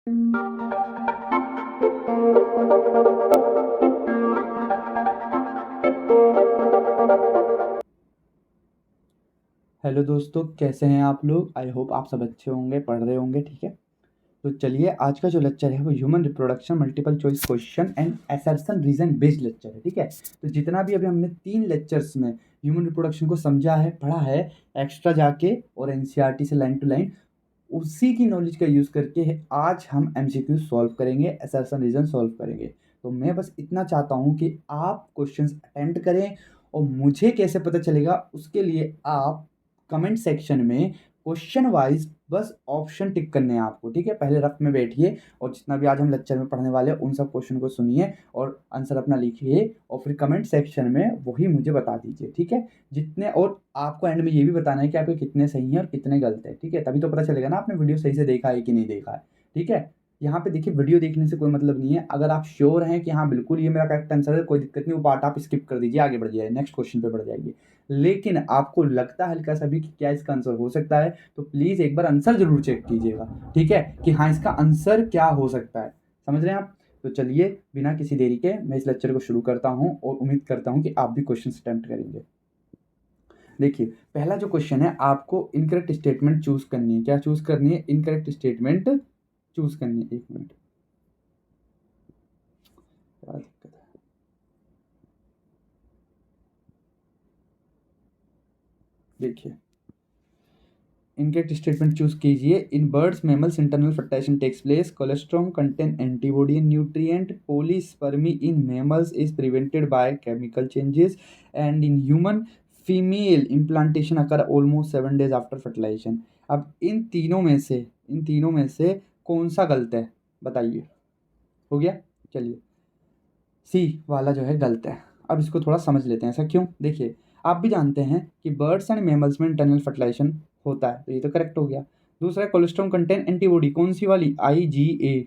Hello दोस्तों, कैसे हैं आप लोग। आई होप आप सब अच्छे होंगे, पढ़ रहे होंगे। ठीक है, तो चलिए आज का जो लेक्चर है वो human reproduction multiple choice question and assertion reason based lecture है। ठीक है, तो जितना भी अभी हमने 3 लेक्चर्स में ह्यूमन रिप्रोडक्शन को समझा है, पढ़ा है एक्स्ट्रा जाके और एनसीईआरटी से लाइन टू लाइन, उसी की नॉलेज का यूज़ करके आज हम एमसीक्यू सॉल्व करेंगे, असर्शन रीजन सॉल्व करेंगे। तो मैं बस इतना चाहता हूँ कि आप क्वेश्चंस अटेम्प्ट करें, और मुझे कैसे पता चलेगा उसके लिए आप कमेंट सेक्शन में क्वेश्चन वाइज बस ऑप्शन टिक करने हैं आपको। ठीक है, पहले रफ में बैठिए और जितना भी आज हम लेक्चर में पढ़ने वाले हैं उन सब क्वेश्चन को सुनिए और आंसर अपना लिखिए, और फिर कमेंट सेक्शन में वही मुझे बता दीजिए। ठीक है, जितने, और आपको एंड में ये भी बताना है कि आपके कितने सही हैं और कितने गलत है। ठीक है, तभी तो पता चलेगा ना आपने वीडियो सही से देखा है कि नहीं देखा है। ठीक है, यहाँ पे देखिए, वीडियो देखने से कोई मतलब नहीं है। अगर आप श्योर हैं कि हाँ बिल्कुल ये मेरा करेक्ट आंसर है, कोई दिक्कत नहीं, वो पार्ट आप स्किप कर दीजिए, आगे बढ़ जाइए, नेक्स्ट क्वेश्चन पे बढ़ जाइए। लेकिन आपको लगता है हल्का सा भी कि क्या इसका आंसर हो सकता है, तो प्लीज़ एक बार आंसर जरूर चेक कीजिएगा। ठीक है, कि हाँ इसका आंसर क्या हो सकता है। समझ रहे हैं आप। तो चलिए बिना किसी देरी के मैं इस लेक्चर को शुरू करता हूँ, और उम्मीद करता हूँ कि आप भी क्वेश्चन अटेम्प्ट करेंगे। देखिए, पहला जो क्वेश्चन है, आपको इनकरेक्ट स्टेटमेंट चूज करनी है। क्या चूज करनी है? इनकरेक्ट स्टेटमेंट चूज करनी है। एक मिनट, क्या दिक्कत है। देखिए, इनकरेक्ट स्टेटमेंट चूज कीजिए। In birds mammals internal fertilization takes place, colostrum contain antibody and nutrient, polyspermy in mammals is prevented by chemical changes, and in human female implantation occur almost 7 days after fertilization. अब इन तीनों में से कौन सा गलत है, बताइए। हो गया, चलिए सी वाला जो है गलत है। अब इसको थोड़ा समझ लेते हैं, ऐसा क्यों। देखिए, आप भी जानते हैं कि बर्ड्स एंड मैमल्स में इंटरनल फर्टिलाइजेशन होता है, तो ये तो करेक्ट हो गया। दूसरा, कोलेस्ट्रॉम कंटेन एंटीबॉडी, कौन सी वाली? IgA।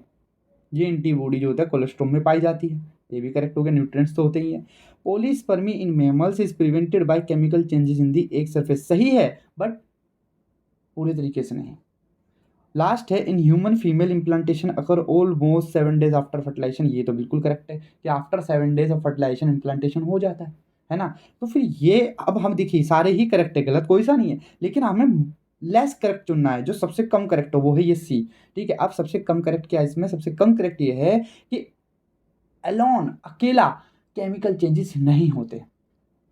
ये एंटीबॉडी जो होता है कोलेस्ट्रॉम में पाई जाती है, ये भी करेक्ट हो गया। न्यूट्रिएंट्स तो होते ही हैं। Polyspermy in mammals is prevented by chemical changes in the egg surface, सही है बट पूरे तरीके से नहीं। लास्ट है, in human female implantation occur almost 7 days after fertilisation, ये तो बिल्कुल करेक्ट है कि after 7 days of fertilisation implantation हो जाता है ना। तो फिर ये, अब हम देखिए सारे ही करेक्ट है, गलत कोई सा नहीं है, लेकिन हमें लेस करेक्ट चुनना है, जो सबसे कम करेक्ट हो वो है ये सी। ठीक है, अब सबसे कम करेक्ट क्या है इसमें? सबसे कम करेक्ट ये है कि अलोन, अकेला केमिकल चेंजेस नहीं होते।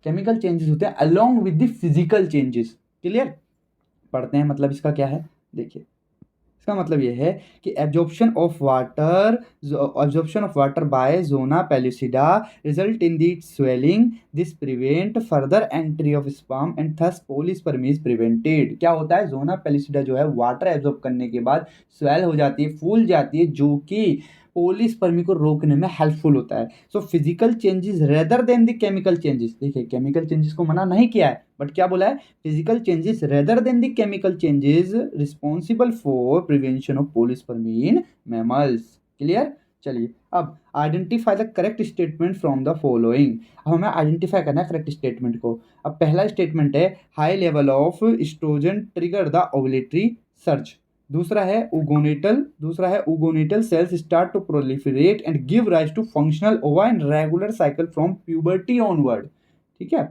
केमिकल चेंजेस होते हैं along with the physical changes. Clear, पढ़ते हैं मतलब इसका क्या है। देखिए, इसका मतलब यह है कि absorption of water by zona pellucida result in the swelling, this prevent further entry of sperm and thus polyspermy is prevented. क्या होता है? जोना पेलुसिडा जो है वाटर एब्जॉर्ब करने के बाद स्वेल हो जाती है, फूल जाती है, जो कि पोलिस्पर्मी को रोकने में हेल्पफुल होता है। So physical changes rather than the chemical changes. देखिए, केमिकल चेंजेस को मना नहीं किया है, बट क्या बोला है? Physical changes rather than the chemical changes responsible for prevention of polyspermy in mammals. Clear, चलिए अब identify the correct statement from the following. अब हमें आइडेंटिफाई करना है करेक्ट स्टेटमेंट को। अब पहला स्टेटमेंट है, high level of oestrogen trigger the ovulatory surge. दूसरा है oogonial cells start to proliferate and give rise to functional ova and regular cycle from puberty onward. ठीक है,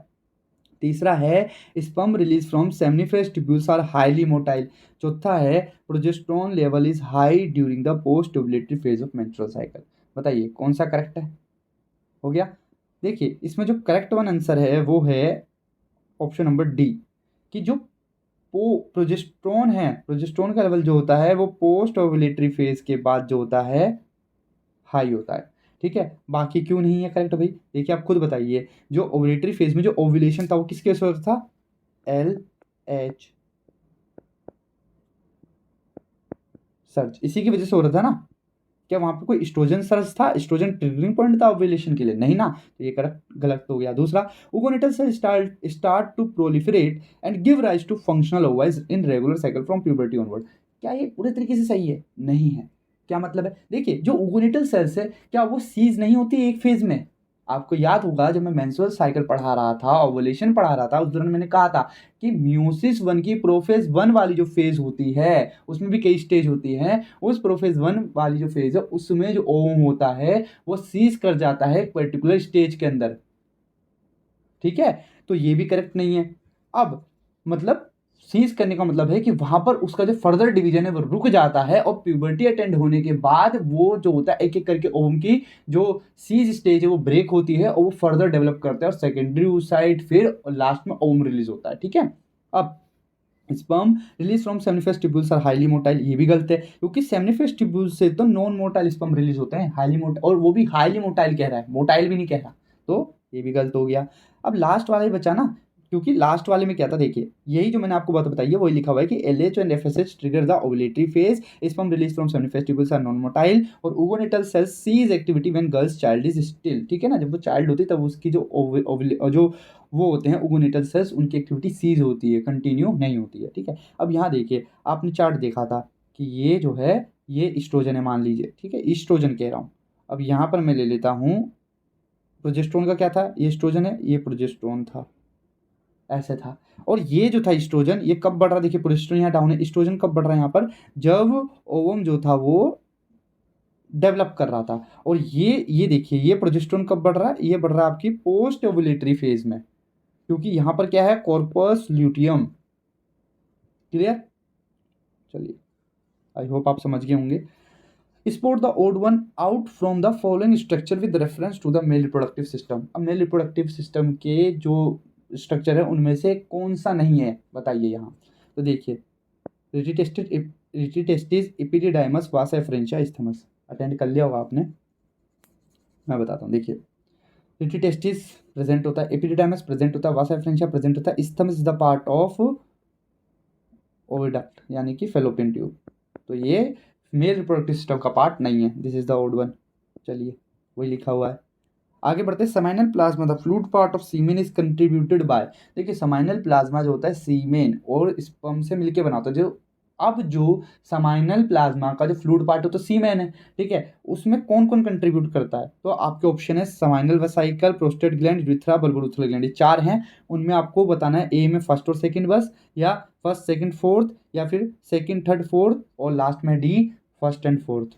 तीसरा है sperm release from seminiferous tubules are highly motile. चौथा है progesterone level is high during the post ovulatory phase of menstrual cycle. बताइए कौन सा correct है। हो गया। देखिए, इसमें जो करेक्ट वन आंसर है वो है ऑप्शन नंबर डी, कि जो प्रोजेस्टेरोन का लेवल जो होता है वो पोस्ट ओवुलेटरी फेज के बाद जो होता है हाई होता है। ठीक है, बाकी क्यों नहीं है करेक्ट भाई? देखिए, आप खुद बताइए, जो ओवुलेटरी फेज में जो ओव्यूलेशन था वो किसके वजह से होता था? LH सर्च, इसी की वजह से हो रहा था ना। क्या वहां पे कोई एस्ट्रोजन सर्च था? एस्ट्रोजन ट्रिगरिंग पॉइंट था ओव्यूलेशन के लिए? नहीं ना, तो ये करेक्ट गलत हो गया। दूसरा, oogonial cell start to proliferate and give rise to functional ova in regular cycle from puberty onward. क्या ये पूरे तरीके से सही है? नहीं है। क्या मतलब है? देखिए, जो ओगोनेटल सेल्स है क्या वो सीज नहीं होती एक फेज में? आपको याद होगा जब मैं मेंस्ट्रुअल साइकिल पढ़ा रहा था, ओवुलेशन पढ़ा रहा था, उस दौरान मैंने कहा था कि म्यूसिस 1 की प्रोफेज 1 वाली जो फेज होती है उसमें भी कई स्टेज होती हैं। उस प्रोफेज 1 वाली जो फेज है उसमें जो ओवम होता है वो सीज कर जाता है एक पर्टिकुलर स्टेज के अंदर, ठीक है। तो ये भी करेक्ट नहीं है। अब मतलब सीज करने का मतलब है कि वहां पर उसका जो फर्दर डिवीजन है वो रुक जाता है और प्यूबर्टी अटेंड होने के बाद वो जो होता है एक एक करके ओवम की जो सीज स्टेज है वो ब्रेक होती है और वो फर्दर डेवलप करता है और सेकेंडरी oocyte फिर लास्ट में ओवम रिलीज होता है, ठीक है। अब sperm release from seminiferous tubules are highly motile, ये भी गलत है क्योंकि सेमिनिफेस ट्यूब्यूल से तो नॉन मोटाइल स्पर्म रिलीज होते हैं, हाईली मोटाइल, और वो भी हाईली मोटाइल कह रहा है, मोटाइल भी नहीं कह रहा, तो ये भी गलत हो गया। अब लास्ट वाला ही बचा ना, क्योंकि लास्ट वाले में क्या था, देखिए यही जो मैंने आपको बात बताई है वही लिखा हुआ है कि LH and FSH trigger the ovulatory phase, sperm release from seminiferous tubules are non motile और oogonatal cells cease activity when girls child is still, ठीक है ना। जब वो चाइल्ड होती है तब उसकी जो वो होते हैं oogonatal सेल्स, उनकी एक्टिविटी सीज होती है, कंटिन्यू नहीं होती है, ठीक है। अब यहाँ देखिए आपने चार्ट देखा था कि ये जो है ये ईस्ट्रोजन है मान लीजिए, ठीक है, ईस्ट्रोजन कह रहा हूँ। अब यहाँ पर मैं ले लेता हूँ प्रोजेस्टेरोन का क्या था, ये ईस्ट्रोजन है, ये प्रोजेस्टेरोन था, ऐसे था। और ये जो था ईस्ट्रोजन ये कब बढ़ रहा है, देखिए प्रोजेस्टेरोन यहाँ डाउन है, ईस्ट्रोजन कब बढ़ रहा है यहाँ पर, जब ओवम जो था वो डेवलप कर रहा था। और ये देखिए ये प्रोजेस्टेरोन कब बढ़ रहा है, ये बढ़ रहा है आपकी पोस्ट ओवुलेटरी फेज में, क्योंकि यहाँ पर क्या है कॉर्पस ल्यूटियम, क्लियर। चलिए आई होप आप समझ गए होंगे। Spot the odd one out from the following structure with reference to the male reproductive system. अब मेल रिप्रोडक्टिव सिस्टम के जो स्ट्रक्चर है उनमें से कौन सा नहीं है बताइए यहाँ। तो देखिए रिटिटेस्टिस एपिडिडाइमस वासा एफरेंशिया इस्थमस, अटेंड कर लिया होगा आपने, मैं बताता हूँ। देखिए रिटिटेस्टिस प्रेजेंट होता है, एपिडिडाइमस प्रेजेंट होता है, वासा एफरेंशिया प्रेजेंट होता है, isthmus is the part of oviduct यानी कि फेलोपियन ट्यूब। तो ये मेल रिप्रोडक्टिव सिस्टम का पार्ट नहीं है, this is the odd one. चलिए वही लिखा हुआ है। आगे बढ़ते हैं। Seminal plasma the fluid part of semen is contributed by, देखिए सेमाइनल प्लाज्मा जो होता है सीमेन और स्पर्म से मिलके बना होता है। जो अब जो सेमाइनल प्लाज्मा का जो फ्लूइड पार्ट होता है सीमेन है, ठीक है, उसमें कौन कौन कंट्रीब्यूट करता है, तो आपके ऑप्शन है seminal vesicle, prostate gland, urethra, bulbourethral gland, ये 4 हैं। उनमें आपको बताना है ए में फर्स्ट और सेकंड बस, या फर्स्ट सेकंड फोर्थ, या फिर सेकंड थर्ड फोर्थ, और लास्ट में डी फर्स्ट एंड फोर्थ।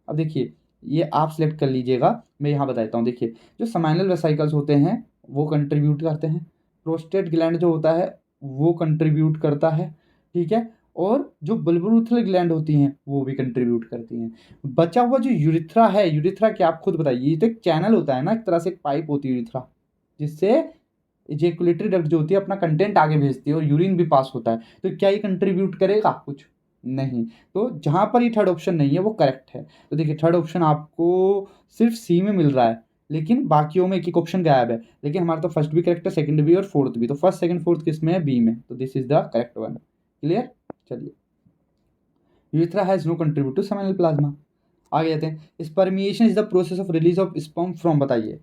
अब देखिए ये आप सिलेक्ट कर लीजिएगा, मैं यहाँ बताता हूँ। देखिए जो सेमाइनल वेसिकल्स होते हैं वो कंट्रीब्यूट करते हैं, प्रोस्टेट ग्लैंड जो होता है वो कंट्रीब्यूट करता है, ठीक है, और जो बल्बोरुथ्रल ग्लैंड होती हैं वो भी कंट्रीब्यूट करती हैं। बचा हुआ जो यूरिथ्रा है, यूरिथ्रा क्या आप खुद बताइए, ये तो एक चैनल होता है ना, एक तरह से एक पाइप होती है यूरिथ्रा, जिससे इजेकुलेटरी डक्ट जो होती है अपना कंटेंट आगे भेजती है और यूरिन भी पास होता है। तो क्या ये कंट्रीब्यूट करेगा कुछ नहीं, तो जहां पर ये थर्ड ऑप्शन नहीं है वो करेक्ट है। तो देखिए थर्ड ऑप्शन आपको सिर्फ सी में मिल रहा है, लेकिन बाकियों में एक एक ऑप्शन गायब है। लेकिन हमारा तो फर्स्ट भी करेक्ट है, सेकंड भी और फोर्थ भी, तो फर्स्ट सेकंड फोर्थ किस में है, बी में, तो this is the correct one, clear. चलिए urethra has no contribute to seminal plasma. आगे जाते हैं। Spermiation is the process of release of sperm from, बताइए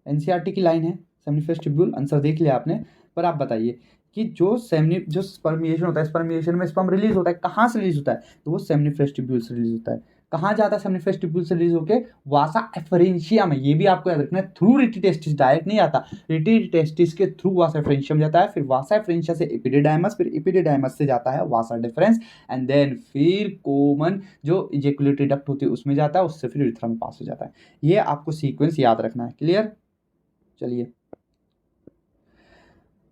एनसीईआरटी की लाइन है, सेमिनिफेस ट्यूब्यूल, आंसर देख लिया आपने, पर आप बताइए कि जो स्पर्मिएशन होता है, स्पर्मिएशन में स्पर्म रिलीज होता है, कहाँ से रिलीज होता है, तो वो सेमिनिफेस ट्यूब्यूल से रिलीज होता है। कहाँ जाता है सेमिनिफेस ट्यूब्यूल से रिलीज होकर, वासा एफरेंशिया में, ये भी आपको याद रखना है, थ्रू रिटिटेस्टिस, डायरेक्ट नहीं आता, रिटिटेस्टिस के थ्रू वासा एफरेंशिया में जाता है, फिर वासा एफरेंशिया से एपिडिडाइमस, फिर एपिडिडाइमस से जाता है वासा डिफरेंस, एंड देन फिर कॉमन जो इजेकुलेटरी डक्ट होती है उसमें जाता है, उससे फिर यूरेथ्रा में पास हो जाता है। ये आपको सीक्वेंस याद रखना है, क्लियर। चलिए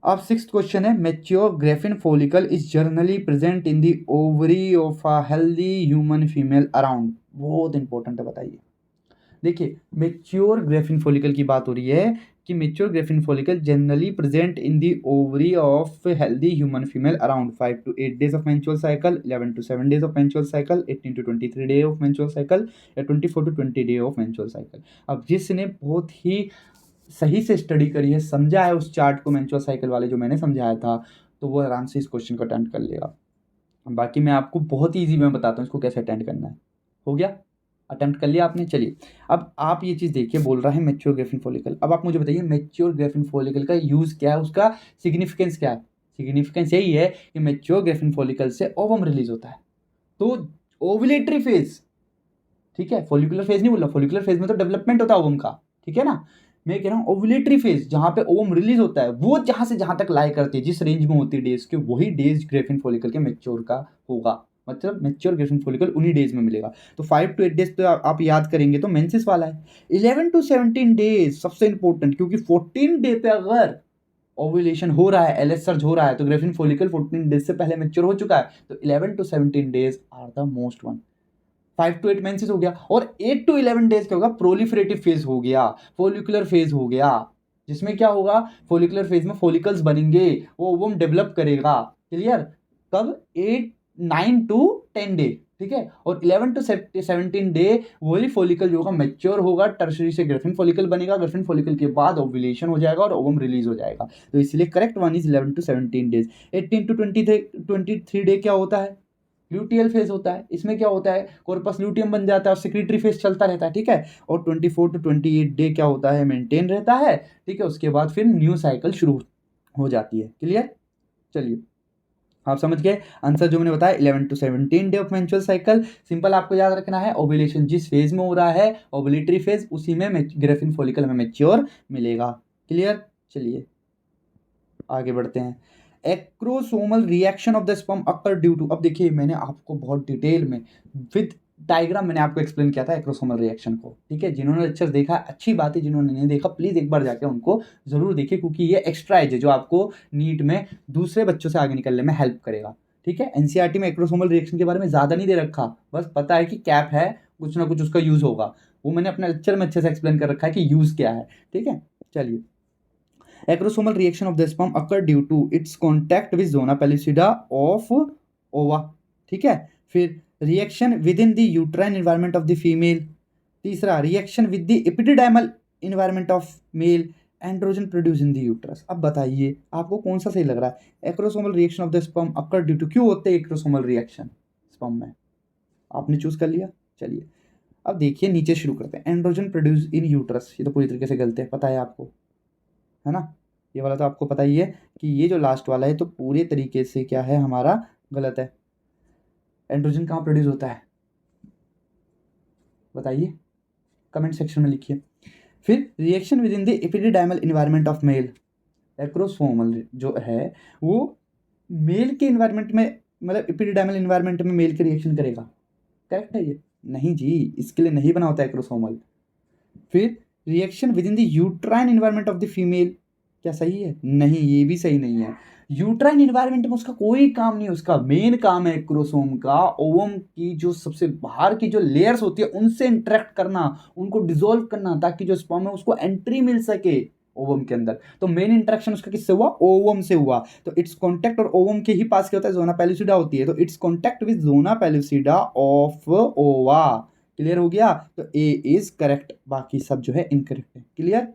अब सिक्स्थ क्वेश्चन है, mature Graafian follicle is generally present in the ovary of a healthy human female around, बहुत इंपॉर्टेंट है, बताइए। देखिए मेच्योर ग्रेफिन फॉलिकल की बात हो रही है कि mature Graafian follicle generally present in the ovary of healthy human female around 5 to 8 days of menstrual cycle, 11 to 7 days of menstrual cycle, 18 to 23 day of menstrual cycle, या 24 to 20 day of menstrual cycle. अब जिसने बहुत ही सही से study करी है, समझा है उस चार्ट को, मेंस्ट्रुअल साइकिल वाले जो मैंने समझाया था, तो वो आराम से इस क्वेश्चन को अटेंड कर लेगा। बाकी मैं आपको बहुत ही ईजी में बताता हूँ इसको कैसे अटेंड करना है। हो गया, अटेम्प्ट कर लिया आपने। चलिए अब आप ये चीज़ देखिए, बोल रहा है मैच्योर ग्रेफिन फॉलिकल। अब आप मुझे बताइए मैच्योर ग्रेफिन फॉलिकल का यूज़ क्या है, उसका सिग्निफिकेंस क्या है। सिग्निफिकेंस यही है कि मैच्योर ग्रेफिन फॉलिकल से ओवम रिलीज होता है, तो ओवुलेटरी फेज, ठीक है, फॉलिकुलर फेज नहीं बोला, फॉलिकुलर फेज में तो डेवलपमेंट होता है ओवम का, ठीक है ना। मैं कह रहा हूँ ओव्यूलेटरी फेज जहाँ पे ओवम रिलीज होता है वो जहाँ से जहाँ तक लाई करती है जिस रेंज में होती है डेज के, वही डेज ग्रेफिन फॉलिकल के मेच्योर का होगा, मतलब मेच्योर ग्रेफिन फॉलिकल उन्हीं डेज में मिलेगा। तो 5 to 8 डेज तो आप याद करेंगे तो मेंसेस वाला है। 11 to 17 डेज सबसे इंपॉर्टेंट, क्योंकि 14 डे पे अगर ओव्यूलेशन हो रहा है, एलएच सर्ज हो रहा है, तो ग्रेफिन फॉलिकल 14 डेज से पहले मेच्योर हो चुका है। तो 11 to 17 days are the most one. 5 to 8 menses हो गया, और 8 to 11 डेज क्या होगा, प्रोलिफरेटिव फेज हो गया, फॉलिकुलर फेज हो गया, जिसमें क्या होगा, फॉलिकुलर फेज में फॉलिकल्स बनेंगे, वो ओवम डेवलप करेगा। क्लियर। कब, 8 9 to 10 डे, ठीक है। और 11 to 17 डे वही फॉलिकल जो होगा मैच्योर होगा, टर्शरी से ग्रेफिन फॉलिकल बनेगा, ग्रेफिन फॉलिकल के बाद ओव्यूलेशन हो जाएगा और ओवम रिलीज हो जाएगा। तो इसलिए correct one is 11 to 17 days. 18 to 23 day क्या होता है, ल्यूटियल फेज होता है। इसमें क्या होता है, कॉर्पस ल्यूटियम बन जाता है और सेक्रेटरी फेज चलता रहता है, ठीक है। और 24 to 28 डे क्या होता है, मेंटेन रहता है, ठीक है। उसके बाद फिर न्यू साइकिल शुरू हो जाती है। क्लियर। चलिए आप समझ गए आंसर जो मैंने बताया, 11 to 17 day of menstrual cycle. Simple आपको याद रखना है, ओव्यूलेशन जिस फेज में हो रहा है, ओव्यूलेटरी फेज, उसी में ग्रेफिन फॉलिकल में मैच्योर मिलेगा। क्लियर। चलिए आगे बढ़ते हैं। Acrosomal reaction of the sperm occur due to, अब देखिए मैंने आपको बहुत डिटेल में विद डायग्राम मैंने आपको एक्सप्लेन किया था एक्रोसोमल रिएक्शन को, ठीक है। जिन्होंने लेक्चर देखा अच्छी बात है, जिन्होंने नहीं देखा प्लीज एक बार जाके उनको जरूर देखिए, क्योंकि ये एक्स्ट्रा एज है जो आपको नीट में दूसरे बच्चों से आगे निकलने में हेल्प करेगा, ठीक है। एनसीईआरटी में एक्रोसोमल रिएक्शन के बारे में ज्यादा नहीं दे रखा, बस पता है कि कैप है, कुछ ना कुछ उसका यूज होगा, वो मैंने अपने लेक्चर में अच्छे से एक्सप्लेन कर रखा है कि यूज क्या है, ठीक है। चलिए, acrosomal reaction of the sperm occur due to its contact with zona pellucida of ova, ठीक है। फिर reaction within the uterine environment of the female. तीसरा, reaction with the epididymal environment of male, androgen produce in the uterus. अब बताइए आपको कौन सा सही लग रहा है। Acrosomal reaction of the sperm occur due to, क्यों होते हैं एक्रोसोमल रिएक्शन स्पर्म में, आपने चूज कर लिया। चलिए अब देखिए नीचे शुरू करते हैं। एंड्रोजन प्रोड्यूस इन यूट्रस, ये तो पूरी तरीके से गलत है, पता है आपको, है ना। ये वाला तो आपको पता ही है कि ये जो लास्ट वाला है तो पूरे तरीके से क्या है हमारा, गलत है। एंड्रोजन कहाँ प्रोड्यूस होता है, बताइए, कमेंट सेक्शन में लिखिए। फिर reaction within the epididymal environment of male, acrosomal जो है वो मेल के एनवायरनमेंट में, मतलब एपिडिडाइमल एनवायरनमेंट में मेल के रिएक्शन करेगा, करेक्ट है ये, नहीं जी, इसके लिए नहीं बना होता एक्रोसोमल। फिर reaction within the uterine environment of the female, क्या सही है, नहीं ये भी सही नहीं है। यूट्राइन एनवायरनमेंट में उसका कोई काम नहीं है, उसका मेन काम है क्रोमोसोम का ओवम की जो सबसे बाहर की जो लेयर्स होती है उनसे इंटरेक्ट करना, उनको डिसॉल्व करना, ताकि जो स्पर्म है उसको एंट्री मिल सके ओवम के अंदर। तो मेन इंटरेक्शन उसका किससे हुआ, ओवम से हुआ। तो इट्स कॉन्टैक्ट और ओवम के ही पास क्या होता है, जोना पेलुसिडा होती है, तो its contact with zona pellucida of ova. Clear हो गया, तो ए इज करेक्ट, बाकी सब जो है इनकरेक्ट है। क्लियर।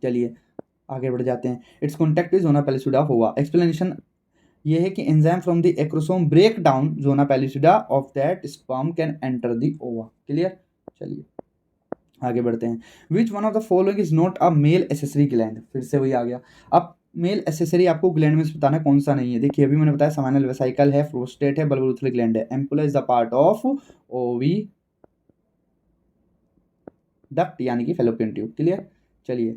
चलिए आगे बढ़ जाते हैं। Its contact with zona pellucida हुआ, एक्सप्लेनेशन ये है कि enzyme from the acrosome break down zona pellucida of that sperm can enter the ova. Clear. चलिए आगे बढ़ते हैं। Which one of the following is not a male accessory gland, फिर से वही आ गया। अब मेल एसेसरी आपको ग्लैंड में से बताना कौन सा नहीं है। देखिए अभी मैंने बताया समानल वेसाइकल है, प्रोस्टेट है, बल्बोरुथल ग्लैंड है। Ampulla is the part of ओवी डक्ट यानी कि फैलोपियन ट्यूब। क्लियर। चलिए,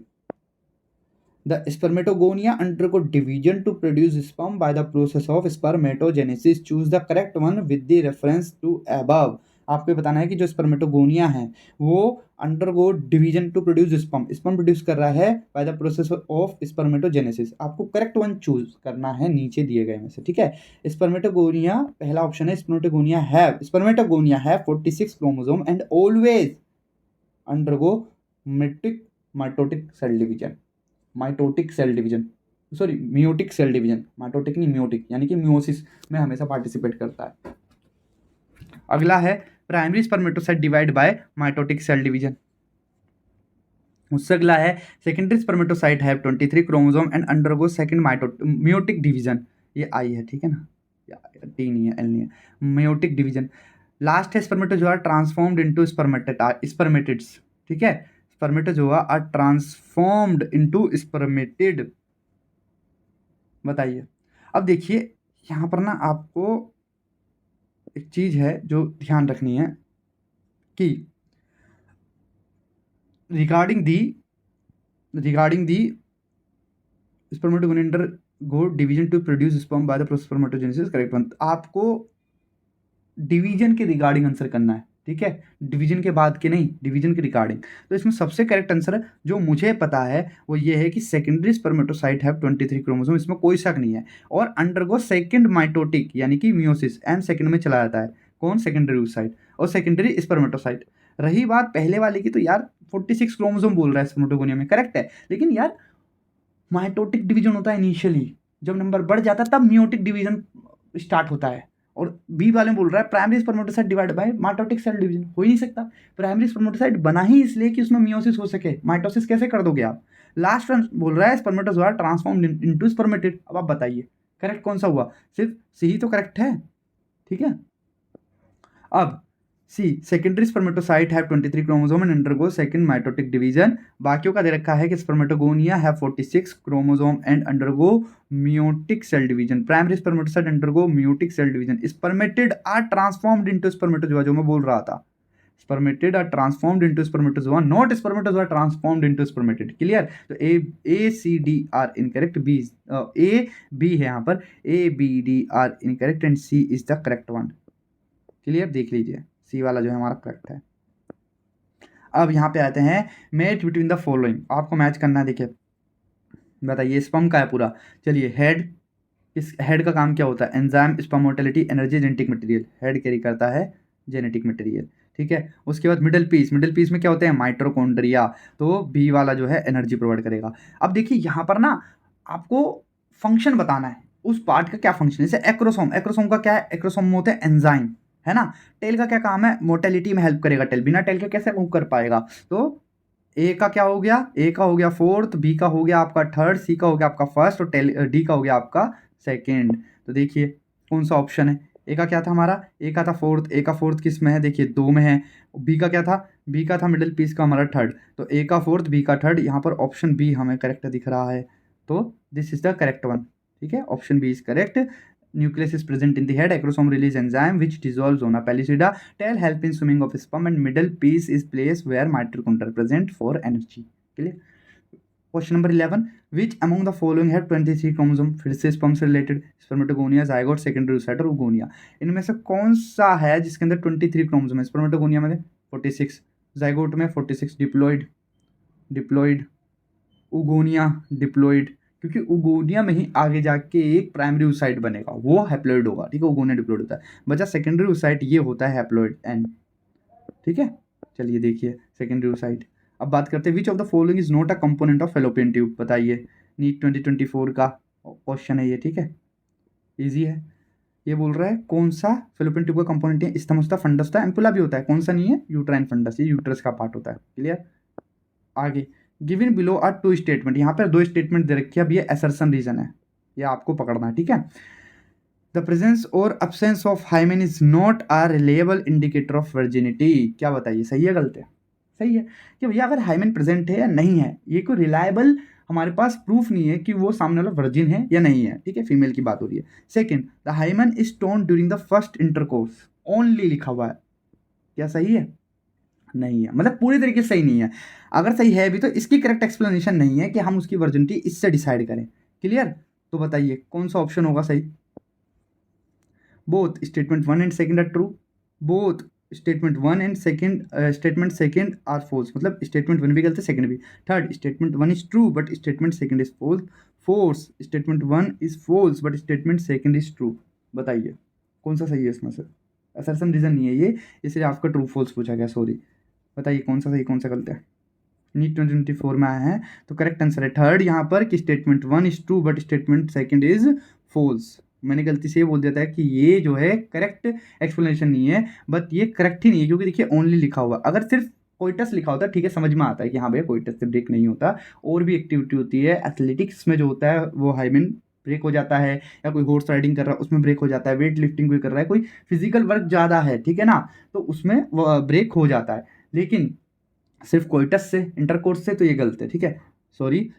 the spermatogonia undergo division to produce sperm by the process of spermatogenesis. Choose the correct one with the reference to above. आपको बताना है कि जो स्पर्मेटोगोनिया है वो undergo division to produce sperm, sperm produce कर रहा है by the process of spermatogenesis. आपको करेक्ट वन चूज करना है नीचे दिए गए में से, ठीक है। स्पर्मेटोगोनिया पहला ऑप्शन है, स्पर्मेटोगोनिया है 46 chromosome and always undergo metric mitotic cell division, mitotic cell division, sorry meiotic cell division, mitotic नहीं मियोटिक, यानी कि मियोसिस में हमेशा पार्टिसिपेट करता है। अगला है primary spermatocyte divide by mitotic cell division. उससे अगला है सेकेंडरी स्पर्मेटोसाइट है 23 chromosome and undergo second meiotic division, ये आई है, ठीक है ना, टी नहीं है, एल नहीं है, मियोटिक डिवीजन। लास्ट है स्पर्मेटोजोआ ट्रांसफॉर्म्ड इनटू स्पर्मेटिड्स, ठीक है। Spermatozoa are transformed into spermatid. बताइए, अब देखिए यहाँ पर ना आपको एक चीज है जो ध्यान रखनी है कि regarding the spermatogonadal undergo division to produce sperm by the process spermatogenesis, correct one. आपको डिवीजन के रिगार्डिंग आंसर करना है, ठीक है, डिवीजन के बाद के नहीं, डिवीजन के रिगार्डिंग। तो इसमें सबसे करेक्ट आंसर जो मुझे पता है वो ये है कि सेकेंडरी स्पर्मेटोसाइट हैव 23 क्रोमोसोम, इसमें कोई शक नहीं है, और अंडरगो सेकंड माइटोटिक यानी कि मियोसिस, एम सेकंड में चला जाता है। कौन? सेकेंडरी oocyte और सेकेंडरी स्पर्मेटोसाइट। रही बात पहले वाले की, तो यार 46 क्रोमोसोम बोल रहा है स्पर्मेटोगोनिया में, करेक्ट है, लेकिन यार माइटोटिक डिवीजन होता है इनिशियली, जब नंबर बढ़ जाता है तब मियोटिक डिवीजन स्टार्ट होता है। और बी वाले में बोल रहा है primary spermatocyte divide by mitotic cell division, हो ही नहीं सकता। प्राइमरी स्पर्मेटोसाइट बना ही इसलिए कि उसमें मियोसिस हो सके, माइटोसिस कैसे कर दोगे आप। लास्ट वन बोल रहा है स्पर्मेटोजोआ ट्रांसफॉर्म्ड इनटू स्पर्मेटिड। अब आप बताइए करेक्ट कौन सा हुआ? सिर्फ सी ही तो करेक्ट है, ठीक है। अब C secondary spermatocyte have 23 chromosome and undergo second mitotic division. बाकियों का दे रखा है कि spermatogonia have 46 chromosome and undergo meiotic cell division. Primary spermatocyte undergo meiotic cell division. Spermatid are transformed into spermatozoa, जो मैं बोल रहा था, spermatid are transformed into spermatozoa, not spermatozoa transformed into spermatid. Clear? तो A C D are incorrect, B A B है यहाँ पर, A B D are incorrect and C is the correct one. Clear? देख लीजिए सी वाला जो है हमारा करेक्ट है। अब यहाँ पे आते हैं मैच बिटवीन द फॉलोइंग, आपको मैच करना है। देखिए बताइए, स्पर्म का है पूरा। चलिए हेड, इस हेड का काम क्या होता है? Enzyme, sperm motility, energy, genetic material. Head carry करता है जेनेटिक मटेरियल, ठीक है। उसके बाद मिडल पीस, मिडल पीस में क्या होते हैं? माइटोकॉन्ड्रिया, तो बी वाला जो है एनर्जी प्रोवाइड करेगा। अब देखिए यहाँ पर ना आपको फंक्शन बताना है, उस पार्ट का क्या फंक्शन है। जैसे एक्रोसोम, एक्रोसोम का क्या है? एक्रोसोम में होते हैं एंजाइम, है ना। टेल का क्या काम है? मोटेलिटी में हेल्प करेगा टेल, बिना टेल के कैसे मूव कर पाएगा। तो ए का क्या हो गया? ए का हो गया फोर्थ, बी का हो गया आपका थर्ड, सी का हो गया आपका फर्स्ट, और डी का हो गया आपका सेकेंड। तो देखिए कौन सा ऑप्शन है? ए का क्या था हमारा? ए का था फोर्थ। ए का फोर्थ किस में है? देखिए 2 में है। बी का क्या था? बी का था मिडिल पीस का हमारा थर्ड। तो ए का फोर्थ, बी का थर्ड, यहाँ पर ऑप्शन बी हमें करेक्ट दिख रहा है। तो this is the correct one, ठीक है, option B is correct. Nucleus is present in the head. Acrosome release enzyme which dissolves on a pellicida. Tail help in swimming of sperm and middle piece is place where mitochondria present for energy. Clear? Question number 11. Which among the following have 23 chromosome? फिर से sperm से related, spermatogonia, zygote, secondary oocyte और oogonia। इनमें से कौन सा है जिसके अंदर 23 क्रोमोसोम है? स्पर्मेटोगोनिया में 46, जाइगोट में 46, डिप्लॉइड, oogonia, डिप्लॉइड, क्योंकि oogonia में ही आगे जाके एक प्राइमरी oocyte बनेगा, वो हैप्लॉइड होगा, ठीक है। oogonia डिप्लॉइड होता है, बचा सेकेंडरी oocyte, ये होता है हैप्लॉइड एन, ठीक है। चलिए देखिए सेकेंडरी oocyte। अब बात करते हैं which of the following is not a component of fallopian tube. बताइए, नीट 2024 का क्वेश्चन है ये, ठीक है, इजी है। ये बोल रहा है कौन सा फेलोपियन ट्यूब का कंपोनेंट है? स्तम होता है, फंडस होता है, एम्पुला भी होता है, कौन सा नहीं है? यूट्राइन फंडस, ये यूट्रस का पार्ट होता है। क्लियर? आगे गिवन बिलो आर 2 स्टेटमेंट, यहाँ पर 2 स्टेटमेंट दे रखी है। अब ये असर्शन रीजन है, ये आपको पकड़ना है, ठीक है। द प्रेजेंस और absence of hymen is not a reliable indicator of virginity. क्या बताइए, सही है गलत है? सही है कि भैया अगर हाइमेन प्रेजेंट है या नहीं है, ये कोई रिलायबल हमारे पास प्रूफ नहीं है कि वो सामने वाला वर्जिन है या नहीं है, ठीक है, फीमेल की बात हो रही है। Second, the hymen is tone during the first intercourse, only लिखा हुआ है, क्या सही है? नहीं है, मतलब पूरी तरीके से सही नहीं है। अगर सही है भी तो इसकी करेक्ट एक्सप्लेनेशन नहीं है कि हम उसकी वर्जिनिटी इससे डिसाइड करें। क्लियर? तो बताइए कौन सा ऑप्शन होगा सही? Both statement 1 and second are true, both statement 1 and statement second are false, मतलब स्टेटमेंट 1 भी गलत है, सेकंड भी। Third, statement 1 is true but statement second is false. Fourth, statement 1 is false but statement second is true. बताइए कौन सा सही है इसमें से? असर्शन रीजन नहीं है ये, इसलिए आपका ट्रू फॉल्स पूछा गया, सॉरी। बताइए कौन सा सही कौन सा गलत है? नीट 2024 में आया है, तो करेक्ट आंसर है थर्ड यहाँ पर कि statement 1 is true but statement second is false. मैंने गलती से ये बोल दिया था कि ये जो है करेक्ट एक्सप्लेनेशन नहीं है, बट ये करेक्ट ही नहीं है, क्योंकि देखिए ओनली लिखा हुआ। अगर सिर्फ कोइटस लिखा होता है, ठीक है, समझ में आता है कि हाँ भैया कोइटस से ब्रेक नहीं होता, और भी एक्टिविटी होती है। एथलेटिक्स में जो होता है वो हाइमेन ब्रेक हो जाता है, या कोई हॉर्स राइडिंग कर रहा है उसमें ब्रेक हो जाता है, वेट लिफ्टिंग कोई कर रहा है, कोई फिजिकल वर्क ज़्यादा है, ठीक है ना, तो उसमें ब्रेक हो जाता है। लेकिन सिर्फ कोइटस से, इंटरकोर्स से, तो ये गलत है, ठीक है, सॉरी।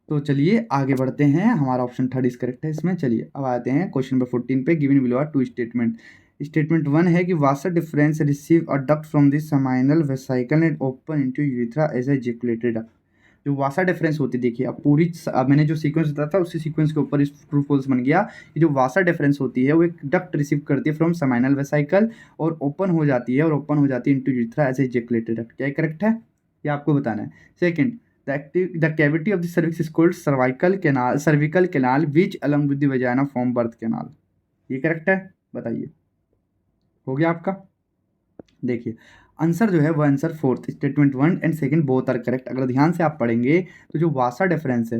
तो चलिए आगे बढ़ते हैं, हमारा ऑप्शन थर्ड इज करेक्ट है इसमें। चलिए अब आते हैं क्वेश्चन नंबर 14 पे। Given below are 2 statement, statement 1 है कि vasa deferens receive a duct from the seminal vesicle and open into urethra as ejaculated. जो वासा डिफरेंस होती है, देखिए अब मैंने जो सीक्वेंस बताया था उसी सीक्वेंस के ऊपर इस ट्रू फॉल्स बन गया। ये जो वासा डिफरेंस होती है वो एक डक्ट रिसीव करती है फ्रॉम सेमाइनल वेसिकल और ओपन हो जाती है इनटू यूरेथ्रा एज एजेकुलेटेड डक्ट। क्या करेक्ट है? ये आपको बताना है। Second, the cavity of the cervix is called cervical canal which along with the vagina form birth canal. ये करेक्ट है? बताइए, हो गया आपका? देखिए आंसर जो है वो answer fourth, statement 1 and second both are correct. अगर ध्यान से आप पढ़ेंगे तो जो वासा डिफरेंस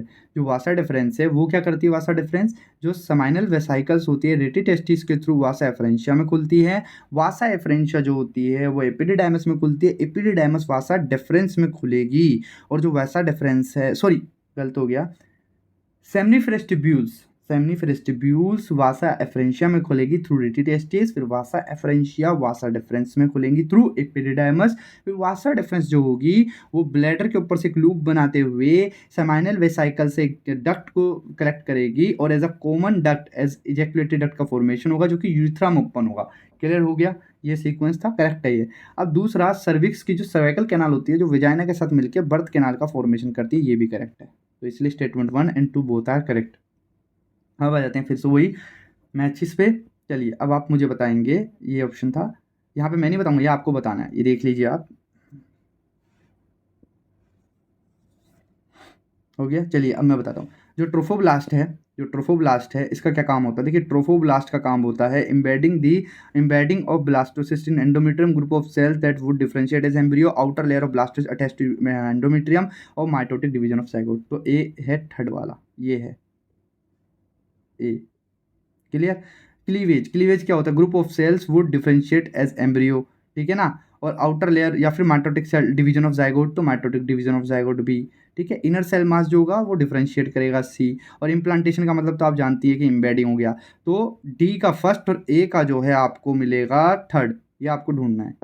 है वो क्या करती है? वासा डिफरेंस जो सेमाइनल वेसाइकल्स होती है रेटी टेस्टिस के थ्रू वासा एफरेंशिया में खुलती है। वासा एफरेंशिया जो होती है वो एपिडिडाइमस में खुलती है, एपिडिडाइमस वासा डिफरेंस में खुलेगी। और जो वासा डिफरेंस है, सॉरी गलत हो गया, सेमनिफेरेस्टिब्यूल्स वासा एफरेंशिया में खुलेगी थ्रू रेटिटेस्टिस, फिर वासा एफरेंशिया वासा डिफरेंस में खुलेंगी थ्रू एपिडिडाइमस। फिर वासा डिफरेंस जो होगी वो ब्लैडर के ऊपर से एक लूप बनाते हुए सेमाइनल वेसाइकल से डक्ट को कलेक्ट करेगी और as a common duct as ejaculated duct का फॉर्मेशन होगा जो कि यूरेथ्रा में ओपन होगा। क्लियर हो गया? ये सीक्वेंस था, करेक्ट है ये। अब दूसरा, सर्विक्स की जो सर्वाइकल कैनाल होती है जो विजाइना के साथ मिलकर बर्थ कैनाल का फॉर्मेशन करती है, ये भी करेक्ट है। तो इसलिए statement 1 and 2 both are correct. अब आ जाते हैं फिर से वही मैचिस पे। चलिए अब आप मुझे बताएंगे, ये ऑप्शन था, यहाँ पे मैं नहीं बताऊंगा, ये आपको बताना है। ये देख लीजिए आप, हो गया। चलिए अब मैं बताता हूँ। जो ट्रोफोब्लास्ट है इसका क्या काम होता है? देखिए ट्रोफोब्लास्ट का काम होता है embedding of blastocyst in endometrium group of cells that would differentiate as embryo, outer layer of blastocyst attached to endometrium और माइटोटिक डिवीजन ऑफ जाइगोट। तो ए है थर्ड वाला, ये है ए। क्लियर? क्लीवेज क्या होता है? Group of cells would differentiate as embryo, ठीक है ना। और आउटर लेयर या फिर mitotic cell division of zygote, तो mitotic division of zygote B, ठीक है। इनर सेल मास जो होगा वो डिफरेंशिएट करेगा सी। और इम्प्लांटेशन का मतलब तो आप जानती है कि इम्बेडिंग हो गया। तो डी का फर्स्ट और ए का जो है आपको मिलेगा थर्ड, ये आपको ढूंढना है।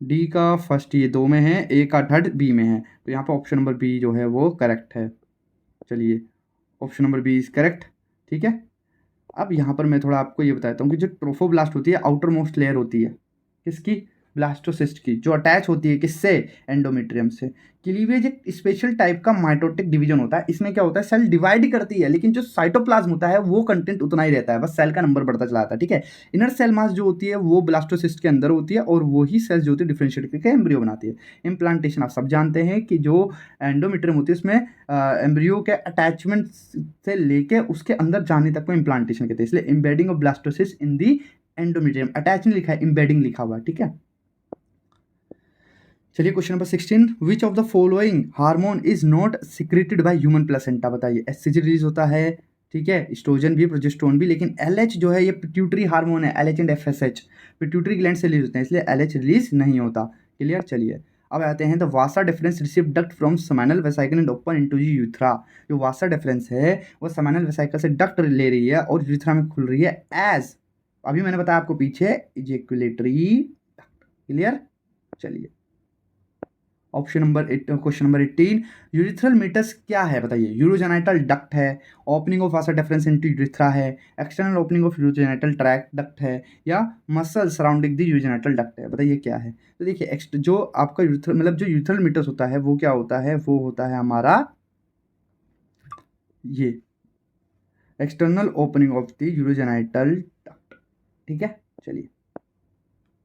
डी का फर्स्ट ये दो में है, ए का थर्ड बी में है, तो यहाँ पर ऑप्शन नंबर बी जो है वो करेक्ट है। चलिए option number B is correct, ठीक है। अब यहाँ पर मैं थोड़ा आपको ये बताता हूँ कि जो ट्रोफोब्लास्ट होती है आउटर मोस्ट लेयर होती है किसकी? ब्लास्टोसिस्ट की, जो अटैच होती है किससे? एंडोमेट्रियम से। क्लीवेज एक स्पेशल टाइप का माइटोटिक डिवीजन होता है। इसमें क्या होता है? सेल डिवाइड करती है लेकिन जो साइटोप्लाज्म होता है वो कंटेंट उतना ही रहता है, बस सेल का नंबर बढ़ता चला जाता है, ठीक है। इनर सेल मास जो होती है वो ब्लास्टोसिस्ट के अंदर होती है और वही सेल्स जो होती है डिफरेंशिएट करके एम्ब्रियो बनाती है। इम्प्लांटेशन आप सब जानते हैं कि जो एंडोमेट्रियम होती है उसमें एम्ब्रियो के अटैचमेंट से लेके उसके अंदर जाने तक को इम्प्लांटेशन कहते हैं। इसलिए embedding of blastocyst in the endometrium, attach नहीं लिखा है, एम्बेडिंग लिखा हुआ है, ठीक है। चलिए question number 16, which of the following hormone is not secreted by human placenta? बताइए। एचसीजी रिलीज होता है, ठीक है, एस्ट्रोजन भी, प्रोजेस्टेरोन भी, लेकिन एलएच जो है ये पिट्यूटरी हार्मोन है, LH and FSH pituitary gland से रिलीज होते हैं, इसलिए एलएच रिलीज नहीं होता। क्लियर? चलिए अब आते हैं the Vasa deferens receive duct from seminal vesicle and open into the urethra. जो वासा डिफरेंस है वो सेमाइनल वेसिकल से डक्ट ले रही है और यूरेथ्रा में खुल रही है एज, अभी मैंने बताया आपको पीछे, इजैकुलेटरी डक्ट। क्लियर? चलिए option number question number 18, urethral meatus क्या है? बताइए। यूरोजेनाइटल डक्ट है, opening of vasa deferens into urethra है, external opening of urogenital tract duct है, या muscle surrounding the urogenital duct है? बताइए क्या है। तो देखिए जो आपका यूरिथ्रल मतलब जो यूरिथ्रल मीटस होता है वो क्या होता है? वो होता है हमारा ये external opening of the urogenital duct, ठीक है। चलिए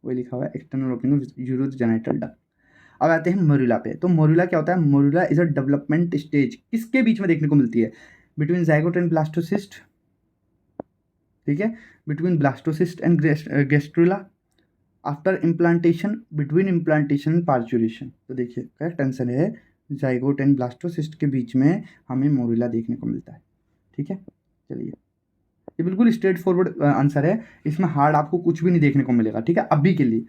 वही लिखा हुआ है, external opening of urogenital duct. अब आते हैं मोरुला पे। तो मोरुला क्या होता है? Morula is a development stage, किसके बीच में देखने को मिलती है? बिटवीन जाइगोट एंड ब्लास्टोसिस्ट, ठीक है, between blastocyst and gastrula, after implantation, between implantation and parturition. तो देखिए करेक्ट आंसर है जाइगोट एंड ब्लास्टोसिस्ट के बीच में हमें मोरुला देखने को मिलता है, ठीक है। चलिए ये बिल्कुल स्ट्रेट फॉरवर्ड आंसर है, इसमें हार्ड आपको कुछ भी नहीं देखने को मिलेगा, ठीक है, अभी के लिए।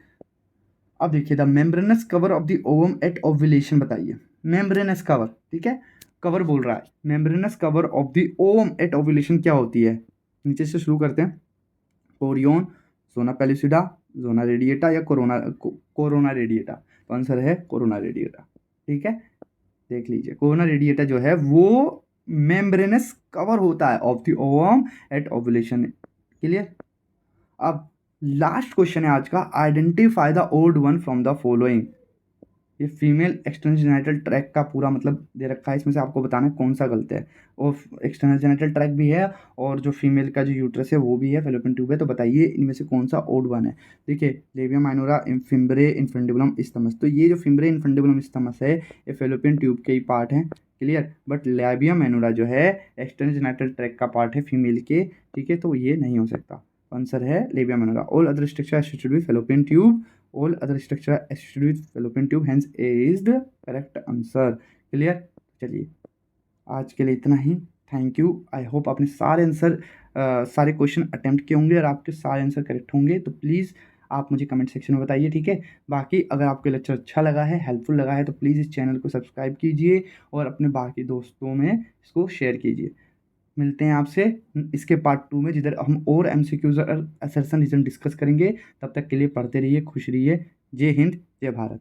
अब देखिए the membranous cover of the ovum at ovulation. बताइए मेम्ब्रेनस कवर, ठीक है, कवर बोल रहा है। Membranous cover of the ovum at ovulation क्या होती है? नीचे से शुरू करते हैं। Chorion, zona pellucida, zona radiata या कोरोना रेडिएटा। तो आंसर है कोरोना रेडिएटा, ठीक है। देख लीजिए कोरोना रेडिएटा जो है वो मेम्ब्रेनस कवर होता है of the ovum at ovulation. Clear? अब लास्ट क्वेश्चन है आज का, identify the odd one from the following. ये फीमेल एक्सटर्नल जेनिटल ट्रैक का पूरा मतलब दे रखा है, इसमें से आपको बताना है कौन सा गलत है। और एक्सटर्नल जेनिटल ट्रैक भी है और जो फीमेल का जो यूट्रस है वो भी है, फेलोपियन ट्यूब है। तो बताइए इनमें से कौन सा ओड वन है। देखिए, labia minora, fimbriae infundibulum isthmus. तो ये जो फिम्ब्रे इन्फेंडिबुलम इस्थमस है ये फेलोपियन ट्यूब के ही पार्ट हैं, क्लियर। बट लेबिया माइनोरा जो है एक्सटर्नल जेनिटल ट्रैक का पार्ट है फीमेल के, ठीक है। तो ये नहीं हो सकता, आंसर है labia minora. All other structure associated with fallopian tube, all other structure associated with fallopian tube, hence A is the correct answer, clear. चलिए आज के लिए इतना ही, थैंक यू। आई होप आपने सारे आंसर सारे क्वेश्चन अटेम्प्ट किए होंगे और आपके सारे आंसर करेक्ट होंगे। तो प्लीज़ आप मुझे कमेंट सेक्शन में बताइए, ठीक है। बाकी अगर आपको लेक्चर अच्छा लगा है, हेल्पफुल लगा है, तो प्लीज़ इस चैनल को सब्सक्राइब कीजिए और अपने बाकी दोस्तों में इसको शेयर कीजिए। मिलते हैं आपसे इसके पार्ट 2 में, जिधर हम और एमसीक्यूज और असर्शन रीजन डिस्कस करेंगे। तब तक के लिए पढ़ते रहिए, खुश रहिए। जय हिंद, जय भारत।